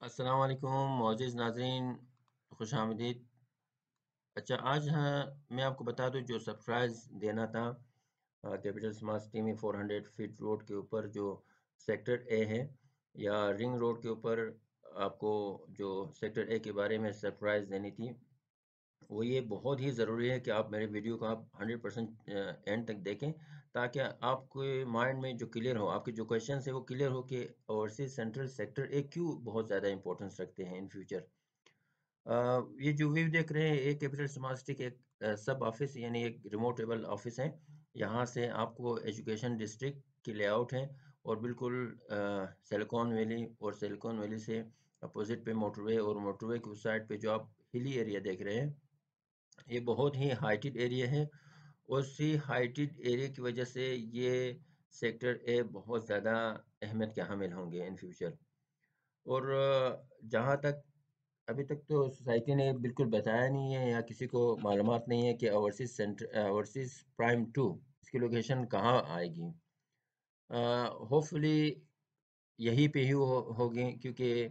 अस्सलाम वालेकुम मोअज़्ज़िज़ नाज़रीन, खुशामदीद। अच्छा, आज मैं आपको बता दूं जो सरप्राइज़ देना था। कैपिटल स्मार्ट सिटी में 400 फीट रोड के ऊपर जो सेक्टर ए है या रिंग रोड के ऊपर आपको जो सेक्टर ए के बारे में सरप्राइज़ देनी थी। वो ये बहुत ही ज़रूरी है कि आप मेरे वीडियो को आप 100% एंड तक देखें, ताकि आपके माइंड में जो क्लियर हो, आपके जो क्वेश्चन है वो क्लियर हो कि ओवरसीज सेंट्रल सेक्टर ए क्यों बहुत ज़्यादा इंपॉर्टेंस रखते हैं इन फ्यूचर। ये जो व्यू देख रहे हैं, एक कैपिटल स्मार्ट सिटी के एक सब ऑफिस यानी एक रिमोटेबल ऑफिस है। यहाँ से आपको एजुकेशन डिस्ट्रिक्ट की लेआउट है और बिल्कुल सिलिकॉन वैली, और सिलिकॉन वैली से अपोजिट पे मोटरवे, और मोटरवे की उस साइड पे जो आप हिली एरिया देख रहे हैं, ये बहुत ही हाइटेड एरिया है। उसी हाइटेड एरिया की वजह से ये सेक्टर ए बहुत ज़्यादा अहमियत के हामिल होंगे इन फ्यूचर। और जहाँ तक अभी तक तो सोसाइटी ने बिल्कुल बताया नहीं है या किसी को मालूमात नहीं है कि overseas centre, overseas prime two, इसकी लोकेशन कहाँ आएगी। होपफुली यहीं पे ही होगी, क्योंकि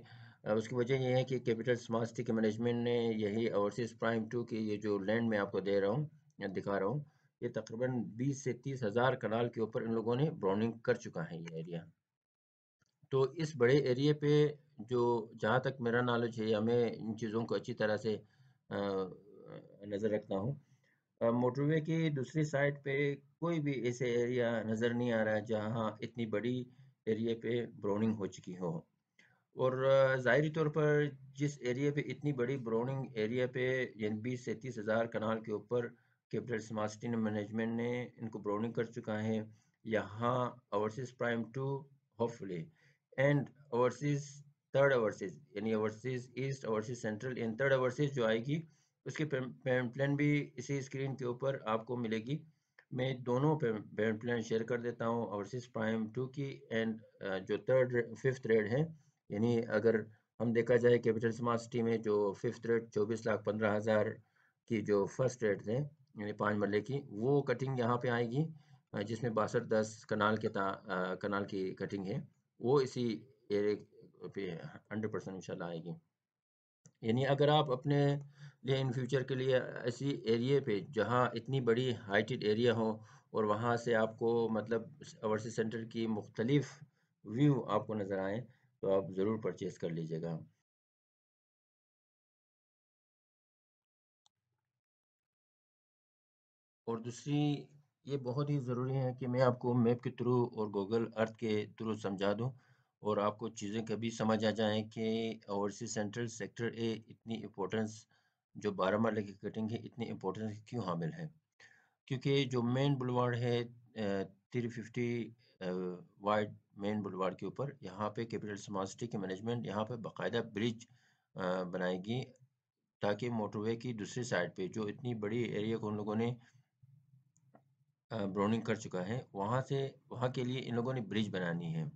उसकी वजह ये है कि कैपिटल स्मार्ट सिटी के मैनेजमेंट ने यही ओवरसीज प्राइम टू की ये जो लैंड मैं आपको दे रहा हूँ या दिखा रहा हूँ, ये तकरीबन 20 से 30 हज़ार कनाल के ऊपर इन लोगों ने ब्राउनिंग कर चुका है ये एरिया। तो इस बड़े एरिया पे जो, जहाँ तक मेरा नॉलेज है या मैं इन चीज़ों को अच्छी तरह से नज़र रखता हूँ, मोटरवे की दूसरी साइड पे कोई भी ऐसे एरिया नज़र नहीं आ रहा है जहाँ इतनी बड़ी एरिया पे ब्राउनिंग हो चुकी हो। और ज़ाहिरी तौर पर जिस एरिया पे इतनी बड़ी ब्राउनिंग एरिया पे यानी 20 से 30 हज़ार कनाल के ऊपर कैपिटल स्मार्ट सिटी मैनेजमेंट ने इनको ब्राउनिंग कर चुका है, यहाँ overseas prime two hopefully and overseas third overseas यानी overseas east, overseas central in third overseas जो आएगी, उसकी पेमेंट प्लान भी इसी स्क्रीन के ऊपर आपको मिलेगी। मैं दोनों पेमेंट प्लान शेयर कर देता हूँ, ओवरसीज प्राइम टू की एंड जो थर्ड फिफ्थ रेड है। यानी अगर हम देखा जाए कैपिटल स्मार्ट सिटी में जो फिफ्थ रेट 24,15,000 की जो फर्स्ट रेट है यानी 5 मरले की, वो कटिंग यहाँ पे आएगी, जिसमें 62-10 कनाल की कटिंग है, वो इसी एरिया पे 100% इंशाल्लाह आएगी। यानी अगर आप अपने लिए इन फ्यूचर के लिए ऐसी एरिया पे जहाँ इतनी बड़ी हाइटेड एरिया हो और वहाँ से आपको मतलब ओवरसीज सेंटर की मुख्तलिफ व्यू आपको नज़र आए, तो आप ज़रूर परचेज़ कर लीजिएगा। और दूसरी, ये बहुत ही ज़रूरी है कि मैं आपको मैप के थ्रू और गूगल अर्थ के थ्रू समझा दूँ और आपको चीज़ें कभी समझ आ जाएँ कि ओवरसीज सेंट्रल सेक्टर ए इतनी इम्पोर्टेंस, जो बारामूला की कटिंग है, इतनी इम्पोर्टेंस क्यों हामिल है। क्योंकि जो मेन बुलवार्ड है 350 वाइड मेन बुलवार्ड के ऊपर, यहाँ पे कैपिटल स्मार्ट सिटी की मैनेजमेंट यहाँ पे बाकायदा ब्रिज बनाएगी, ताकि मोटरवे की दूसरी साइड पे जो इतनी बड़ी एरिया को उन लोगों ने ब्राउनिंग कर चुका है, वहाँ से वहाँ के लिए इन लोगों ने ब्रिज बनानी है।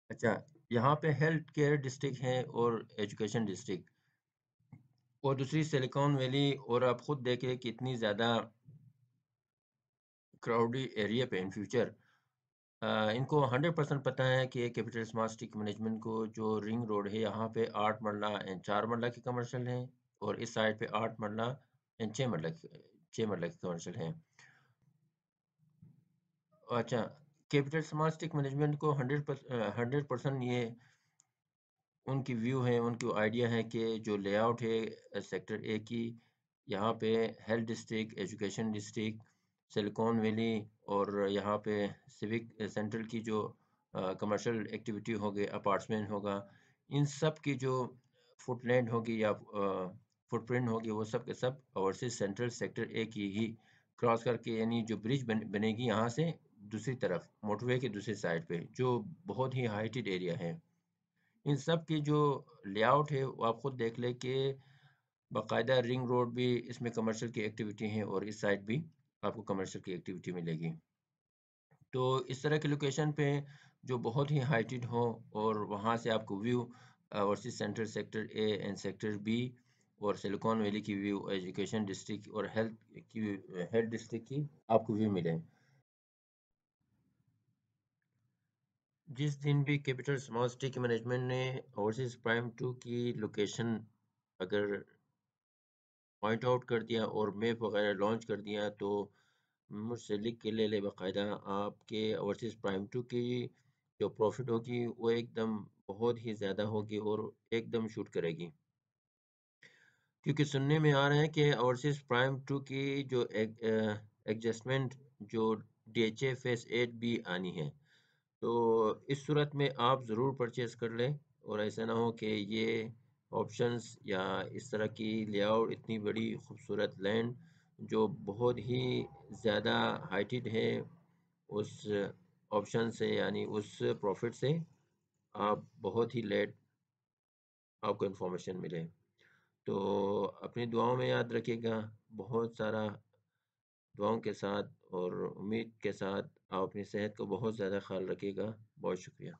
अच्छा, यहाँ पे हेल्थ केयर डिस्ट्रिक्ट है और एजुकेशन डिस्ट्रिक्ट, और दूसरी सिलिकॉन वैली, और आप खुद देखें कि इतनी ज़्यादा क्राउडी एरिया पे इन फ्यूचर इनको 100% पता है कि कैपिटल स्मार्ट सिटी मैनेजमेंट को जो रिंग रोड है, यहाँ पे 8 मरला एंड 4 मरला की कमर्शियल है, और इस साइड पे 8 मरला एंड 6 मरला की कमर्शियल है। अच्छा, कैपिटल स्मार्ट सिटी मैनेजमेंट को 100% ये उनकी व्यू है, उनकी आइडिया है कि जो लेआउट है सेक्टर ए की, यहाँ पे health district, education district, silicon valley, और यहाँ पे सिविक सेंट्रल की जो कमर्शियल एक्टिविटी होगी, अपार्टमेंट होगा, इन सब की जो फुटलैंड होगी या फुटप्रिंट होगी, वो सब के सब ओवरसीज सेंट्रल सेक्टर ए की ही क्रॉस करके, यानी जो ब्रिज बनेगी यहाँ से दूसरी तरफ मोटरवे की दूसरी साइड पे, जो बहुत ही हाइटेड एरिया है। इन सब की जो लेआउट है वो आप खुद देख ले कि बाकायदा रिंग रोड भी इसमें कमर्शियल की एक्टिविटी है, और इस साइड भी आपको कमर्शियल की एक्टिविटी मिलेगी। तो इस तरह के लोकेशन पे जो बहुत ही हाइटेड हो, और वहाँ से आपको view overseas centre sector A and sector B और सिलिकॉन वैली की व्यू, एजुकेशन डिस्ट्रिक्ट और हेल्थ डिस्ट्रिक्ट की आपको व्यू मिले। जिस दिन भी कैपिटल स्मॉल सिटी के मैनेजमेंट ने ओवरसीज प्राइम 2 की लोकेशन अगर पॉइंट आउट कर दिया और मैप वगैरह लॉन्च कर दिया, तो मुझसे लिख के ले ले बाकायदा। आपके ओवरसीज प्राइम 2 की जो प्रॉफिट होगी वो एकदम बहुत ही ज़्यादा होगी और एकदम शूट करेगी, क्योंकि सुनने में आ रहा है कि ओवरसीज प्राइम 2 की जो एडजस्टमेंट जो DHA फेस 8 भी आनी है। तो इस सूरत में आप ज़रूर परचेज़ कर लें, और ऐसा ना हो कि ये ऑप्शंस या इस तरह की लेआउट, इतनी बड़ी खूबसूरत लैंड जो बहुत ही ज़्यादा हाइटेड है, उस ऑप्शन से यानी उस प्रॉफिट से आप बहुत ही लेट आपको इन्फॉर्मेशन मिले। तो अपनी दुआओं में याद रखिएगा, बहुत सारा दुआओं के साथ और उम्मीद के साथ आप अपनी सेहत को बहुत ज़्यादा ख्याल रखिएगा। बहुत शुक्रिया।